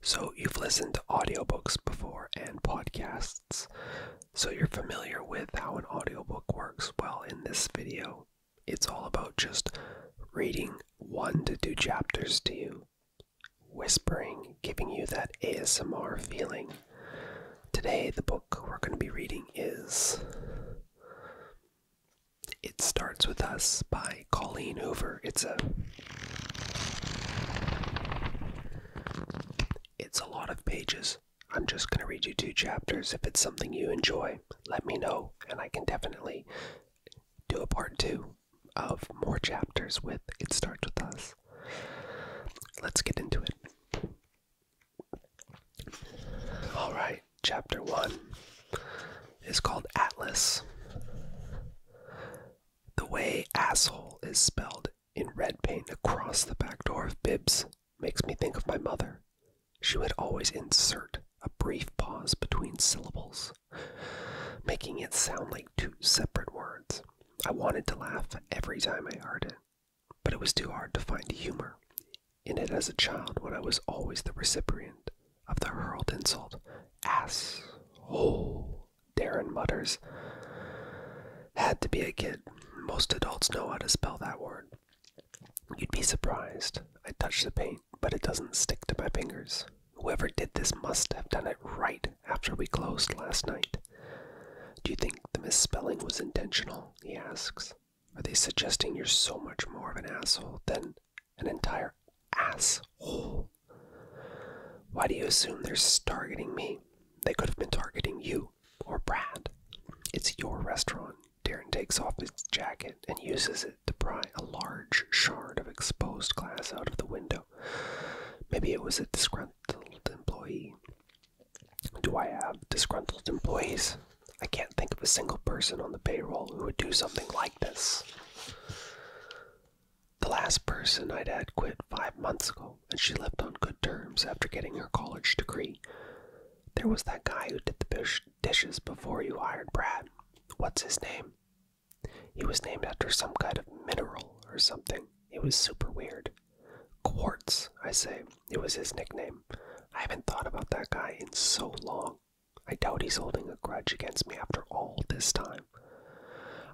So you've listened to audiobooks before and podcasts, so you're familiar with how an audiobook works. Well, in this video, it's all about just reading 1 to 2 chapters to you, whispering, giving you that ASMR feeling. Today, the book we're going to be reading is It Starts With Us by Colleen Hoover. It's a lot of pages. I'm just going to read you 2 chapters. If it's something you enjoy, let me know, and I can definitely do a part 2 of more chapters with It Starts With Us. Let's get into it. Alright, chapter 1 is called Atlas. The way asshole is spelled in red paint across the back door of Bibbs makes me think of my mother. She would always insert a brief pause between syllables, making it sound like 2 separate words. I wanted to laugh every time I heard it, but it was too hard to find humor in it as a child when I was always the recipient of the hurled insult. Asshole, Darren mutters. Had to be a kid. Most adults know how to spell that word. You'd be surprised. I touch the paint, but it doesn't stick to my fingers. Whoever did this must have done it right after we closed last night. Do you think the misspelling was intentional? He asks. Are they suggesting you're so much more of an asshole than an entire asshole? Why do you assume they're targeting me? They could have been targeting you or Brad. It's your restaurant. Darren takes off his jacket and uses it to pry a large shard of exposed glass out of the window. Maybe it was a disgruntled employee. Do I have disgruntled employees? I can't think of a single person on the payroll who would do something like this. The last person I'd had quit 5 months ago, and she left on good terms after getting her college degree. There was that guy who did the dishes before you hired Brad. What's his name? He was named after some kind of mineral or something. It was super weird. Quartz, I say. It was his nickname. I haven't thought about that guy in so long. I doubt he's holding a grudge against me after all this time.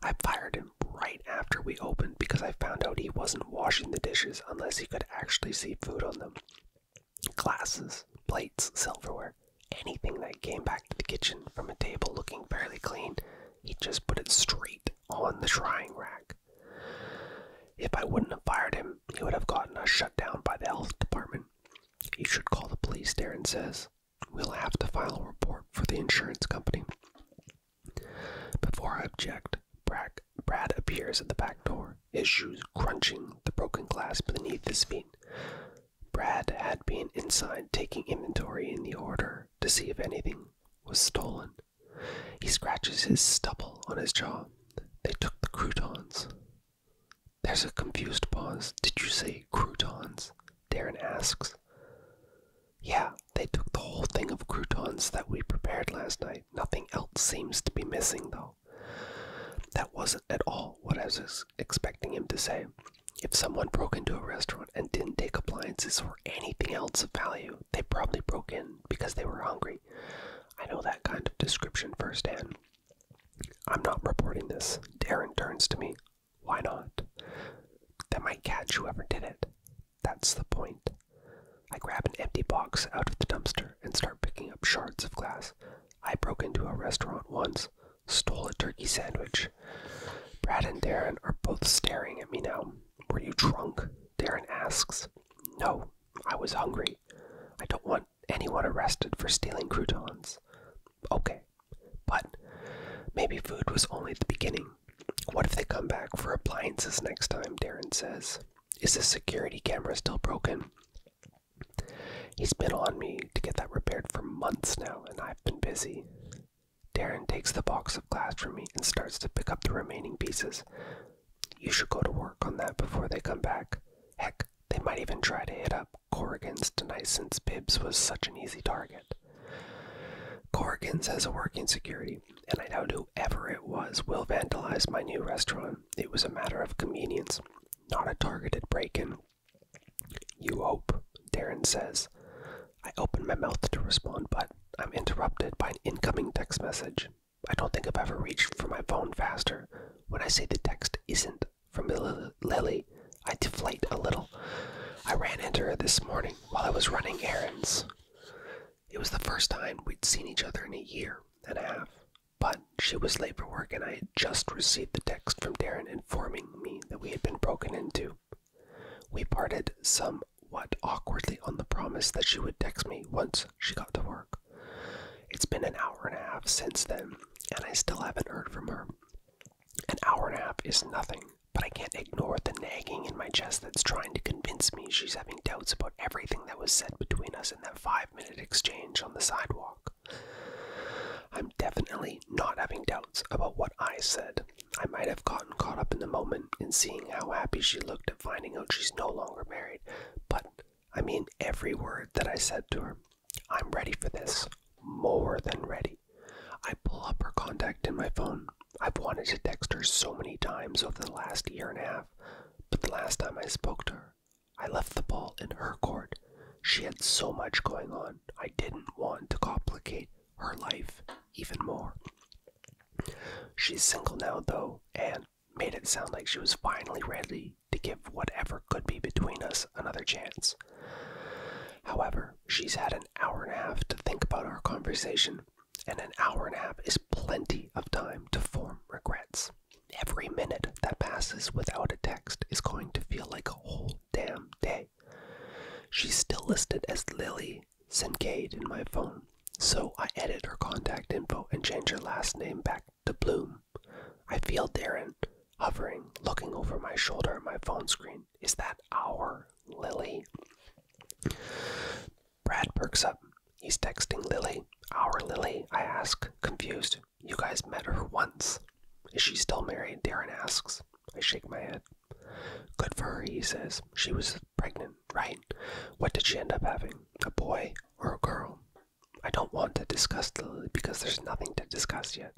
I fired him right after we opened because I found out he wasn't washing the dishes unless he could actually see food on them. Glasses, plates, silverware, anything that came back to the kitchen from a table looking fairly clean, he just put it straight on the drying rack. If I wouldn't have fired him, he would have gotten us shut down by the health department. You should call the police, Darren says. We'll have to file a report for the insurance company. Before I object, Brad appears at the back door, his shoes crunching the broken glass beneath his feet. Brad had been inside taking inventory in the order to see if anything was stolen. He scratches his stubble on his jaw. They took the croutons. There's a confused pause. Did you say croutons? Darren asks. Yeah, they took the whole thing of croutons that we prepared last night. Nothing else seems to be missing, though. That wasn't at all what I was expecting him to say. If someone broke into a restaurant and didn't take appliances or anything else of value, they probably broke in because they were hungry. I know that kind of description firsthand. I'm not reporting this. Darren turns to me. Why not? That might catch whoever did it. That's the point. I grab an empty box out of the dumpster and start picking up shards of glass. I broke into a restaurant once, stole a turkey sandwich. Brad and Darren are both staring at me now. Were you drunk? Darren asks. No, I was hungry. I don't want anyone arrested for stealing croutons. Okay, but maybe food was only the beginning. What if they come back for appliances next time, Darren says. Is the security camera still broken? He's been on me to get that repaired for months now, and I've been busy. Darren takes the box of glass from me and starts to pick up the remaining pieces. You should go to work on that before they come back. Heck, they might even try to hit up Corrigan's tonight since Bibbs was such an easy target. Corrigan's has a working security, and I doubt whoever it was will vandalize my new restaurant. It was a matter of convenience, not a targeted break-in. You hope, Darren says. I open my mouth to respond, but I'm interrupted by an incoming text message. I don't think I've ever reached for my phone faster. When I say the text isn't from Lily, I deflate a little. I ran into her this morning while I was running errands. It was the first time we'd seen each other in a year and a half, but she was late for work and I had just received the text from Darren informing me that we had been broken into. We parted somewhat awkwardly on the promise that she would text me once she got to work. It's been an hour and a half since then, and I still haven't heard from her. An hour and a half is nothing, but I can't ignore the nagging in my chest that's trying to convince me she's having doubts about everything that was said between us in that 5-minute exchange on the sidewalk. I'm definitely not having doubts about what I said. I might have gotten caught up in the moment in seeing how happy she looked at finding out she's no longer married, but I mean every word that I said to her. I'm ready for this. More than ready. I pull up her contact in my phone. I've wanted to text her so many times over the last year and a half, but the last time I spoke to her, I left the ball in her court. She had so much going on. I didn't want to complicate her life even more. She's single now, though, and made it sound like she was finally ready to give whatever could be between us another chance. However, she's had an hour and a half to think about our conversation, and an hour and a half is plenty of time to form regrets. Every minute that passes without a text is going to feel like a whole damn day. She's still listed as Lily Sincade in my phone, so I edit her contact info and change her last name back to Bloom. I feel Darren hovering, looking over my shoulder at my phone screen. Is that our Lily? Brad perks up. He's texting Lily. Our Lily, I ask, confused. You guys met her once. Is she still married? Darren asks. I shake my head. Good for her, he says. She was pregnant, right? What did she end up having? A boy or a girl? I don't want to discuss Lily because there's nothing to discuss yet.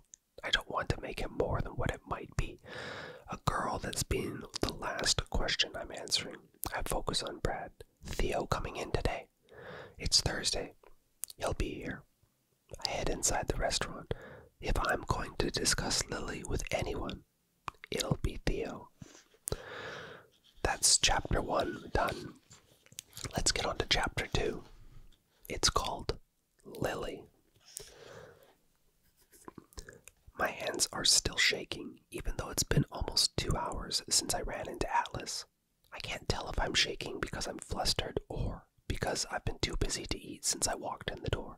I don't want to make it more than what it might be. A girl that's been the last question I'm answering. I focus on Brad. Theo coming in today. It's Thursday. He'll be here. I head inside the restaurant. If I'm going to discuss Lily with anyone, it'll be Theo. That's chapter 1 done. Let's get on to chapter 2. It's called Lily. My hands are still shaking, even though it's been almost 2 hours since I ran into Atlas. I can't tell if I'm shaking because I'm flustered or because I've been too busy to eat since I walked in the door.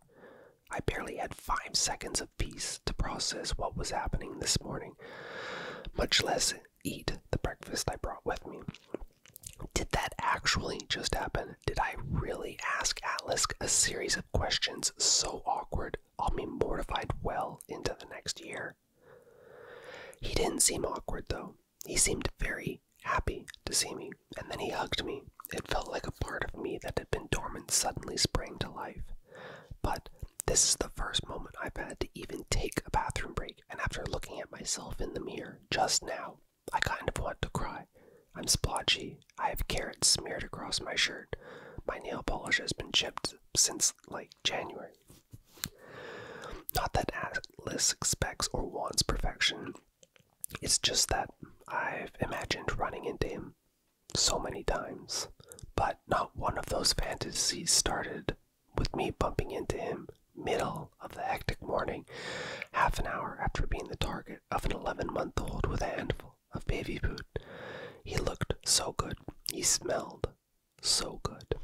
I barely had 5 seconds of peace to process what was happening this morning, much less eat the breakfast I brought with me. Did that actually just happen? Did I really ask Atlas a series of questions so awkward I'll be mortified well into the next year? He didn't seem awkward though. He seemed very happy to see me, and then he hugged me. It felt like a part of me that had been dormant suddenly sprang to life. But this is the first moment I've had to even take a bathroom break, and after looking at myself in the mirror just now, I kind of want to cry. I'm splotchy. I have carrots smeared across my shirt. My nail polish has been chipped since, January. Not that Atlas expects or wants perfection. It's just that I've imagined running into him so many times. But not one of those fantasies started with me bumping into him middle of the hectic morning, half an hour after being the target of an 11-month-old with a handful of baby food. He looked so good. He smelled so good.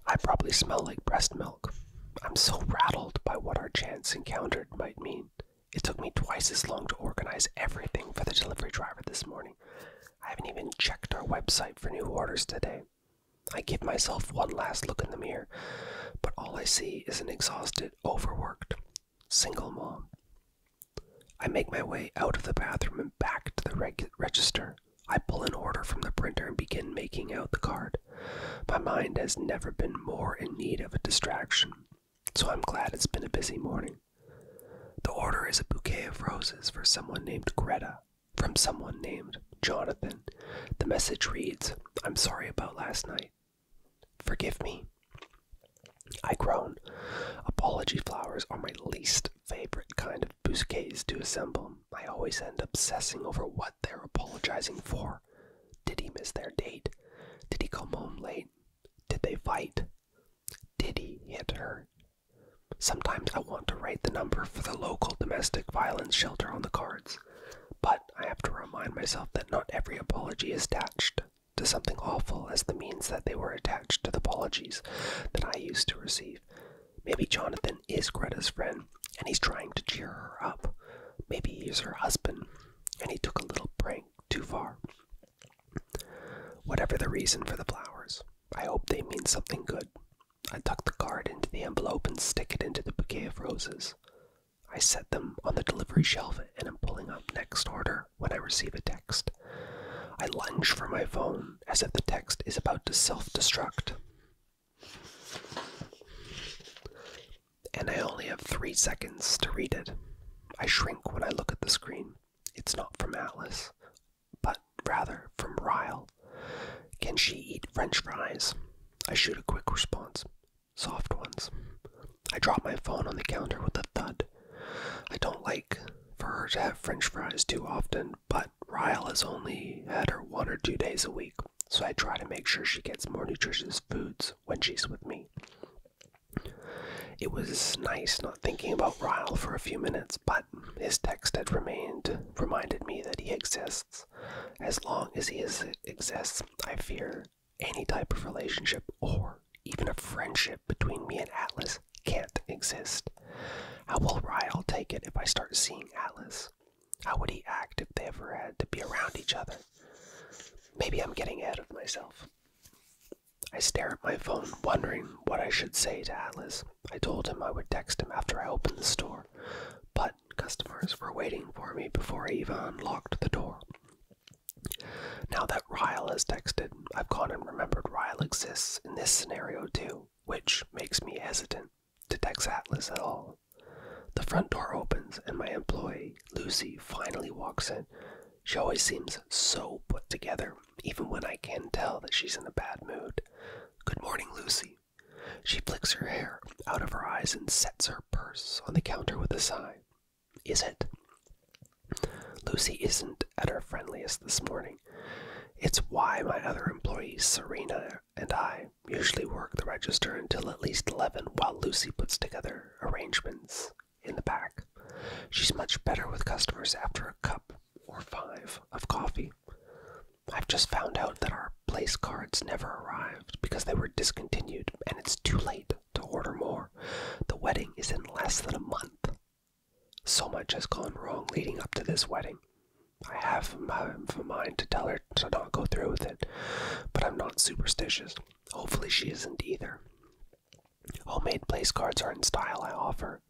I probably smell like breast milk. I'm so rattled by what our chance encounter might mean. It took me twice as long to organize everything for the delivery driver this morning. I haven't even checked our website for new orders today. I give myself one last look in the mirror, but all I see is an exhausted, overworked, single mom. I make my way out of the bathroom and back to the register. I pull an order from the printer and begin making out the card. My mind has never been more in need of a distraction, so I'm glad it's been a busy morning. The order is a bouquet of roses for someone named Greta, from someone named Jonathan. The message reads, "I'm sorry about last night. Forgive me." I groan. Apology flowers are my least favorite kind of bouquets to assemble. I always end up obsessing over what they're apologizing for. Did he miss their date? Did he come home late? Did they fight? Did he hit her? Sometimes I want to write the number for the local domestic violence shelter on the cards, but I have to remind myself that not every apology is attached to something awful as the means that they were attached to the apologies that I used to receive. Maybe Jonathan is Greta's friend, and he's trying to cheer her up. Maybe he's her husband, and he took a little prank too far. Whatever the reason for the flowers, I hope they mean something good. I tuck the card into the envelope and stick it into the bouquet of roses. I set them on the delivery shelf and am pulling up next order when I receive a text. I lunge for my phone as if the text is about to self-destruct. And I only have 3 seconds to read it. I shrink when I look at the screen. It's not from Atlas, but rather from Ryle. Can she eat French fries? I shoot a quick response. Soft ones. I drop my phone on the counter with a thud. I don't like for her to have French fries too often, but Ryle has only had her 1 or 2 days a week, so I try to make sure she gets more nutritious foods when she's with me. It was nice not thinking about Ryle for a few minutes, but his text had reminded me that he exists. As long as he exists, I fear any type of relationship or even a friendship between me and Atlas can't exist. How will Ryle take it if I start seeing Atlas? How would he act if they ever had to be around each other? Maybe I'm getting ahead of myself. I stare at my phone, wondering what I should say to Atlas. I told him I would text him after I opened the store, but customers were waiting for me before I even unlocked the door. Now that Ryle has texted, I've gone and remembered Ryle exists in this scenario too, which makes me hesitant to text Atlas at all. The front door opens and my employee, Lucy, finally walks in. She always seems so put together, even when I can tell that she's in a bad mood. Good morning, Lucy. She flicks her hair out of her eyes and sets her purse on the counter with a sigh. Is it? Lucy isn't at her friendliest this morning. It's why my other employees, Serena and I, usually work the register until at least 11 while Lucy puts together arrangements in the back. She's much better with customers after a cup or 5 of coffee. I've just found out that our place cards never arrived because they were discontinued and it's too late to order more. The wedding is in less than a month. So much has gone wrong leading up to this wedding. I have a mind to tell her to not go through with it, but I'm not superstitious. Hopefully she isn't either. Homemade place cards are in style, I offer.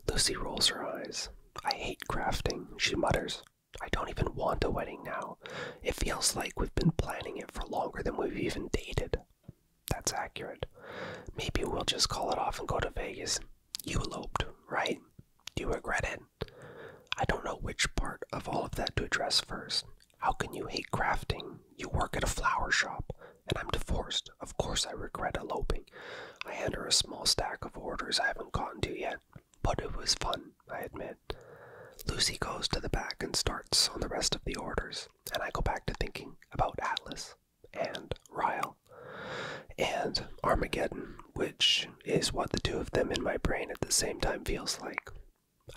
Lucy rolls her eyes. I hate crafting, she mutters. I don't even want a wedding now. It feels like we've been planning it for longer than we've even dated. That's accurate. Maybe we'll just call it off and go to Vegas. You eloped, right? Do you regret it? I don't know which part of all of that to address first. How can you hate crafting? You work at a flower shop, and I'm divorced. Of course I regret eloping. I hand her a small stack of orders I haven't gotten to yet, but it was fun, I admit. Lucy goes to the back and starts on the rest of the orders, and I go back to thinking about Atlas, and Ryle, and Armageddon, which is what the two of them in my brain at the same time feels like.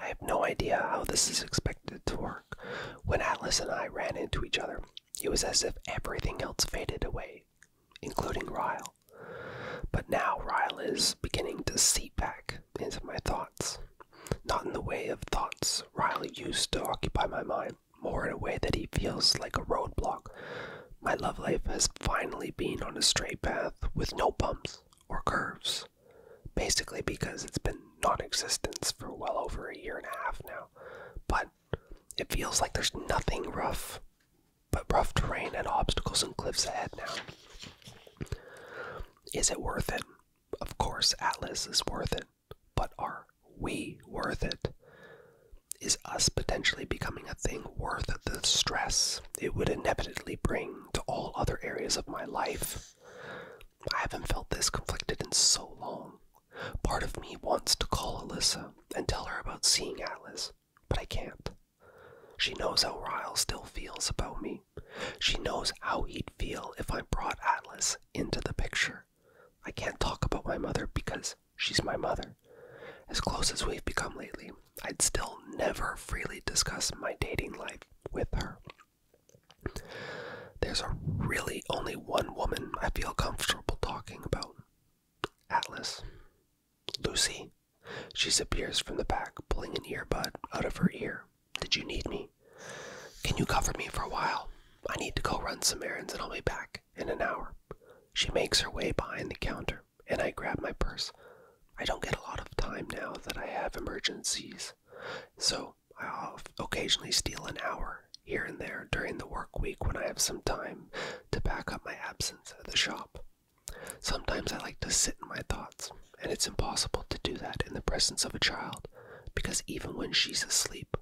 I have no idea how this is expected to work. When Atlas and I ran into each other, it was as if everything else faded away, including Ryle. But now Ryle is beginning to seep back into my thoughts. Not in the way of thoughts Ryle used to occupy my mind, more in a way that he feels like a roadblock. My love life has finally been on a straight path with no bumps or curves. Basically because it's been non-existence for well over a year and a half now. But it feels like there's nothing rough but rough terrain and obstacles and cliffs ahead now. Is it worth it? Of course Atlas is worth it. But are we worth it? Is us potentially becoming a thing worth the stress it would inevitably bring to all other areas of my life? I haven't felt this conflicted in so long. me once to call Alyssa and tell her about seeing Atlas, but I can't. She knows how Ryle still feels about me. She knows how he'd feel if I brought Atlas into the picture. I can't talk about my mother because she's my mother. As close as we've become lately, I'd still never freely discuss my dating life with her. There's really only one woman I feel comfortable talking about. Atlas. Lucy. She disappears from the back, pulling an earbud out of her ear. Did you need me? Can you cover me for a while? I need to go run some errands and I'll be back in an hour. She makes her way behind the counter, and I grab my purse. I don't get a lot of time now that I have emergencies, so I'll occasionally steal an hour here and there during the work week when I have some time to back up my absence at the shop. Sometimes I like to sit in my thoughts, and it's impossible to do that in the presence of a child, because even when she's asleep,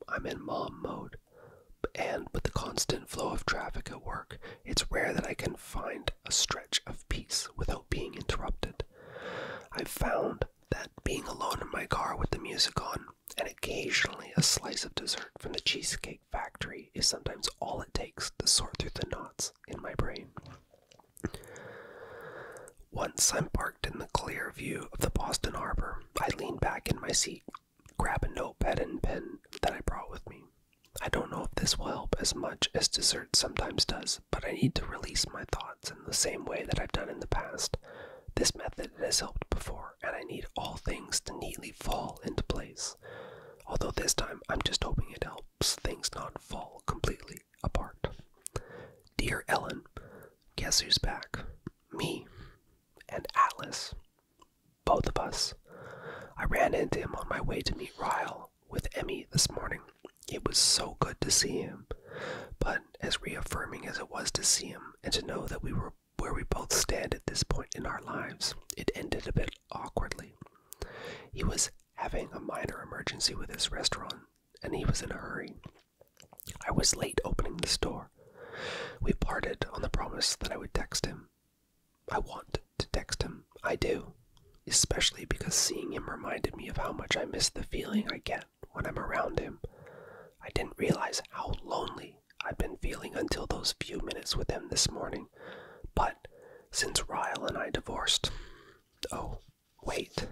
I'm in mom mode. And with the constant flow of traffic at work, it's rare that I can find a stretch of peace without being interrupted. I've found that being alone in my car with the music on, and occasionally a slice of dessert from the Cheesecake Factory, is sometimes all it takes to sort through the knots in my brain. Once I'm parked in the clear view of the Boston Harbor, I lean back in my seat, grab a notepad and pen that I brought with me. I don't know if this will help as much as dessert sometimes does, but I need to release my thoughts in the same way that I've done in the past. This method has helped before, and I need all things to neatly fall into place. Although this time, I'm just hoping it helps things not fall completely apart. Dear Ellen, guess who's back? Me. And Atlas. Both of us. I ran into him on my way to meet Ryle with Emmy this morning. It was so good to see him, but as reaffirming as it was to see him and to know that we were where we both stand at this point in our lives, it ended a bit awkwardly. He was having a minor emergency with his restaurant, and he was in a hurry. I was late opening the store. We parted on the promise that I would text him. I want to text him, I do, especially because seeing him reminded me of how much I miss the feeling I get when I'm around him. I didn't realize how lonely I'd been feeling until those few minutes with him this morning. But since Ryle and I divorced... Oh, wait.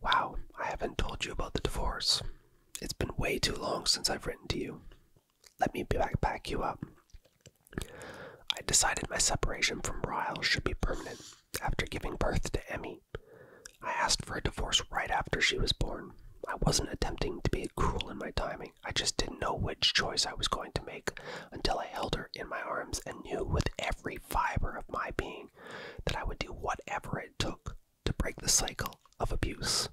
Wow, I haven't told you about the divorce. It's been way too long since I've written to you. Let me back you up. I decided my separation from Ryle should be permanent after giving birth to Emmy. I asked for a divorce right after she was born. I wasn't attempting to be cruel in my timing. I just didn't know which choice I was going to make until I held her in my arms and knew with every fiber of my being that I would do whatever it took to break the cycle of abuse.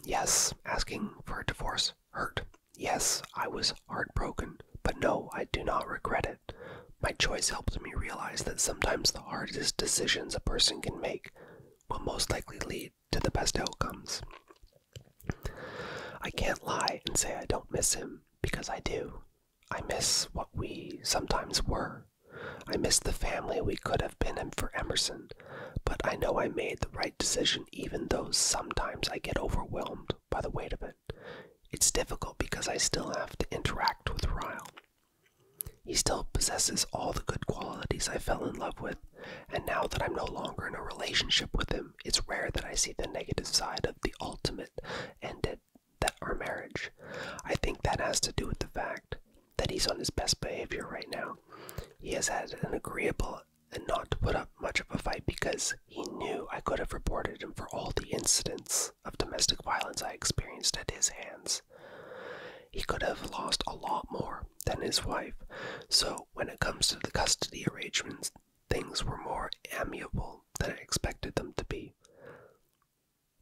Yes, asking for a divorce hurt. Yes, I was heartbroken, but no, I do not regret it. My choice helped me realize that sometimes the hardest decisions a person can make will most likely lead to the best outcomes. I can't lie and say I don't miss him, because I do. I miss what we sometimes were. I miss the family we could have been for Emerson, but I know I made the right decision even though sometimes I get overwhelmed by the weight of it. It's difficult because I still have to interact with Ryle. He still possesses all the good qualities I fell in love with, and now that I'm no longer in a relationship with him, it's rare that I see the negative side of the ultimate ended, that our marriage. I think that has to do with the fact that he's on his best behavior right now. He has had an agreeable and not to put up much of a fight because he knew I could have reported him for all the incidents of domestic violence I experienced at his hands. He could have lost a lot more than his wife, so when it comes to the custody arrangements, things were more amiable than I expected them to be.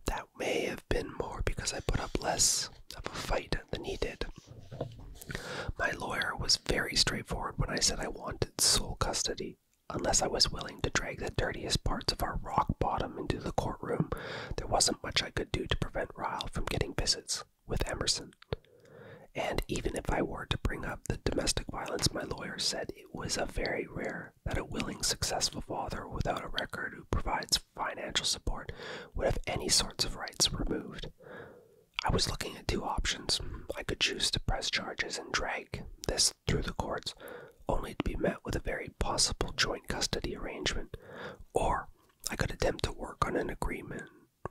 That may have been more because I put up less of a fight than he did. My lawyer was very straightforward when I said I wanted sole custody. Unless I was willing to drag the dirtiest parts of our rock bottom into the courtroom, there wasn't much I could do to prevent Ryle from getting visits with Emerson. And even if I were to bring up the domestic violence, my lawyer said it was a very rare that a willing, successful father without a record who provides financial support would would have any sorts of rights removed. I was looking at two options. I could choose to press charges and drag this through the courts, only to be met with a very possible joint custody arrangement, or I could attempt to work on an agreement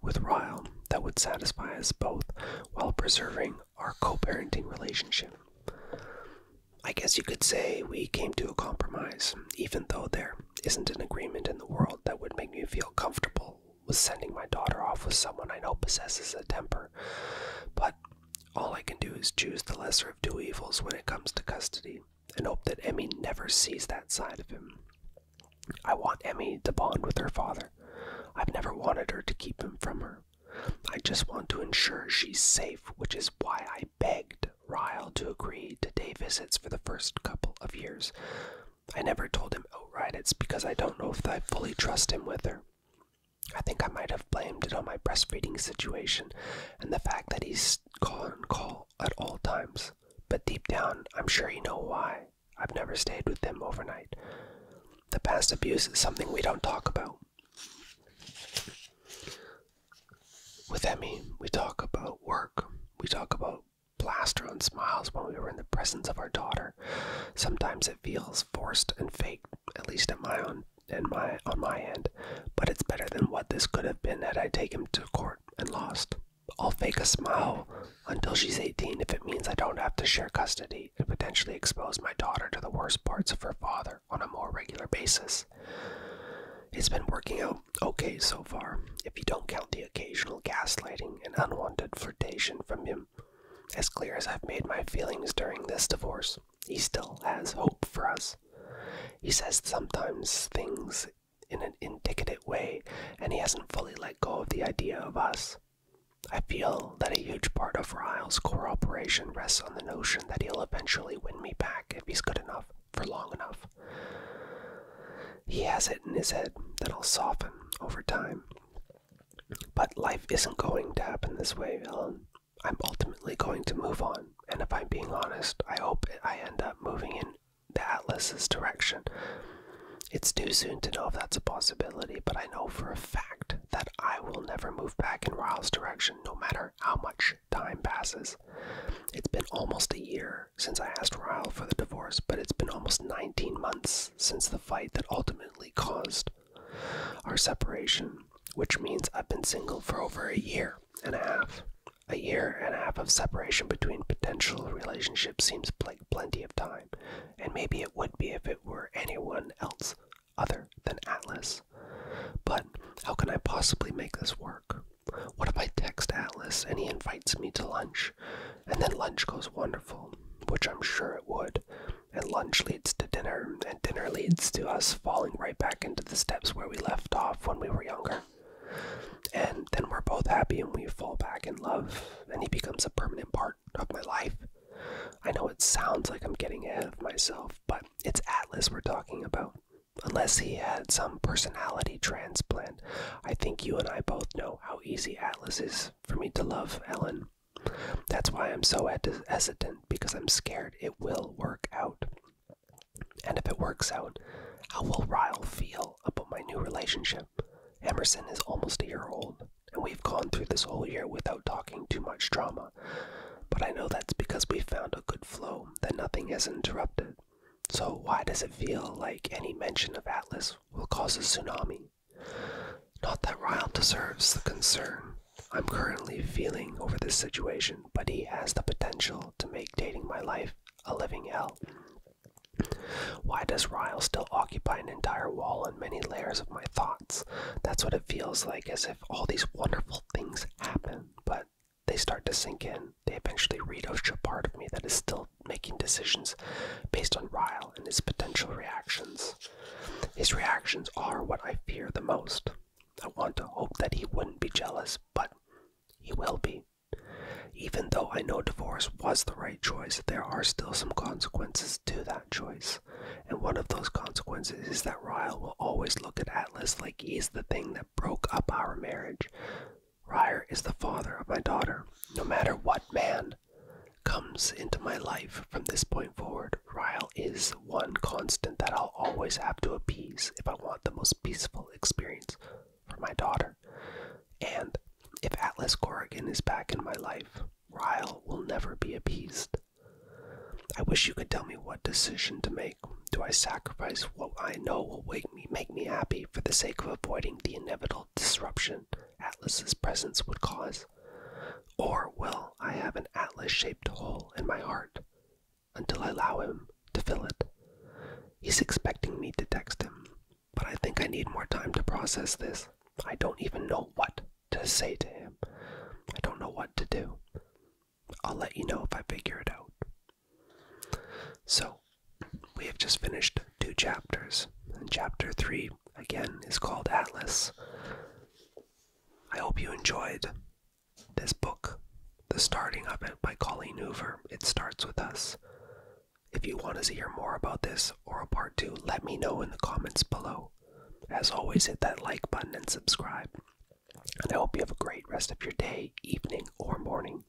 with Ryle that would satisfy us both while preserving our co-parenting relationship. I guess you could say we came to a compromise, even though there isn't an agreement in the world that would make me feel comfortable with sending my daughter off with someone I know possesses a temper. But all I can do is choose the lesser of two evils when it comes to custody, and hope that Emmy never sees that side of him. I want Emmy to bond with her father. I've never wanted her to keep him from her. I just want to ensure she's safe, which is why I begged Ryle to agree to day visits for the first couple of years. I never told him outright it's because I don't know if I fully trust him with her. I think I might have blamed it on my breastfeeding situation and the fact that he's on call at all times. But deep down, I'm sure you know why. I've never stayed with him overnight. The past abuse is something we don't talk about. With Emmy, we talk about work. We talk about plaster on smiles when we were in the presence of our daughter. Sometimes it feels forced and fake, at least on my end, but it's better than what this could have been had I taken him to court and lost. I'll fake a smile until she's 18 if it means I don't have to share custody and potentially expose my daughter to the worst parts of her father on a more regular basis. It's been working out okay so far, if you don't count the occasional gaslighting and unwanted flirtation from him. As clear as I've made my feelings during this divorce, he still has hope for us. He says sometimes things in an indicative way, and he hasn't fully let go of the idea of us. I feel that a huge part of Ryle's cooperation rests on the notion that he'll eventually win me back if he's good enough for long enough. He has it in his head that I'll soften over time. But life isn't going to happen this way, Ellen. I'm ultimately going to move on, and if I'm being honest, I hope I end up moving in the Atlas's direction. It's too soon to know if that's a possibility, but I know for a fact that I will never move back in Ryle's direction, no matter how much time passes. It's been almost a year since I asked Ryle for the divorce, but it's been almost 19 months since the fight that ultimately caused our separation, which means I've been single for over a year and a half. A year and a half of separation between potential relationships seems like plenty of time, and maybe it would be if it were anyone else other than Atlas. But how can I possibly make this work? What if I text Atlas and he invites me to lunch, and then lunch goes wonderful, which I'm sure it would, and lunch leads to dinner, and dinner leads to us falling right back into the steps where we left off when we were younger. And then we're both happy and we fall back in love, and he becomes a permanent part of my life. I know it sounds like I'm getting ahead of myself, but it's Atlas we're talking about. Unless he had some personality transplant, I think you and I both know how easy Atlas is for me to love, Ellen. That's why I'm so hesitant, because I'm scared it will work out. And if it works out, how will Ryle feel about my new relationship? Emerson is almost a year old, and we've gone through this whole year without talking too much drama. But I know that's because we found a good flow, that nothing has interrupted. So why does it feel like any mention of Atlas will cause a tsunami? Not that Ryle deserves the concern I'm currently feeling over this situation, but he has the potential to make dating my life a living hell. Why does Ryle still occupy an entire wall and many layers of my thoughts? That's what it feels like, as if all these wonderful things happen, but they start to sink in. They eventually read out a part of me that is still making decisions based on Ryle and his potential reactions. His reactions are what I fear the most. I want to hope that he wouldn't be jealous, but he will be. Even though I know divorce was the right choice, there are still some consequences to that choice. And one of those consequences is that Ryle will always look at Atlas like he's the thing that broke up our marriage. Ryle is the father of my daughter. No matter what man comes into my life from this point forward, Ryle is one constant that I'll always have to appease if I want the most peaceful experience for my daughter and is back in my life. Ryle will never be appeased. I wish you could tell me what decision to make. Do I sacrifice what I know will make me happy for the sake of avoiding the inevitable disruption Atlas's presence would cause? Or will I have an Atlas-shaped hole in my heart until I allow him to fill it? He's expecting me to text him, but I think I need more time to process this. I don't even know what to say to him. I don't know what to do. I'll let you know if I figure it out. So, we have just finished 2 chapters, and chapter 3, again, is called Atlas. I hope you enjoyed this book, the starting of it by Colleen Hoover. It starts with us. If you want to hear more about this or a part 2, let me know in the comments below. As always, hit that like button and subscribe. And I hope you have a great rest of your day, evening, or morning.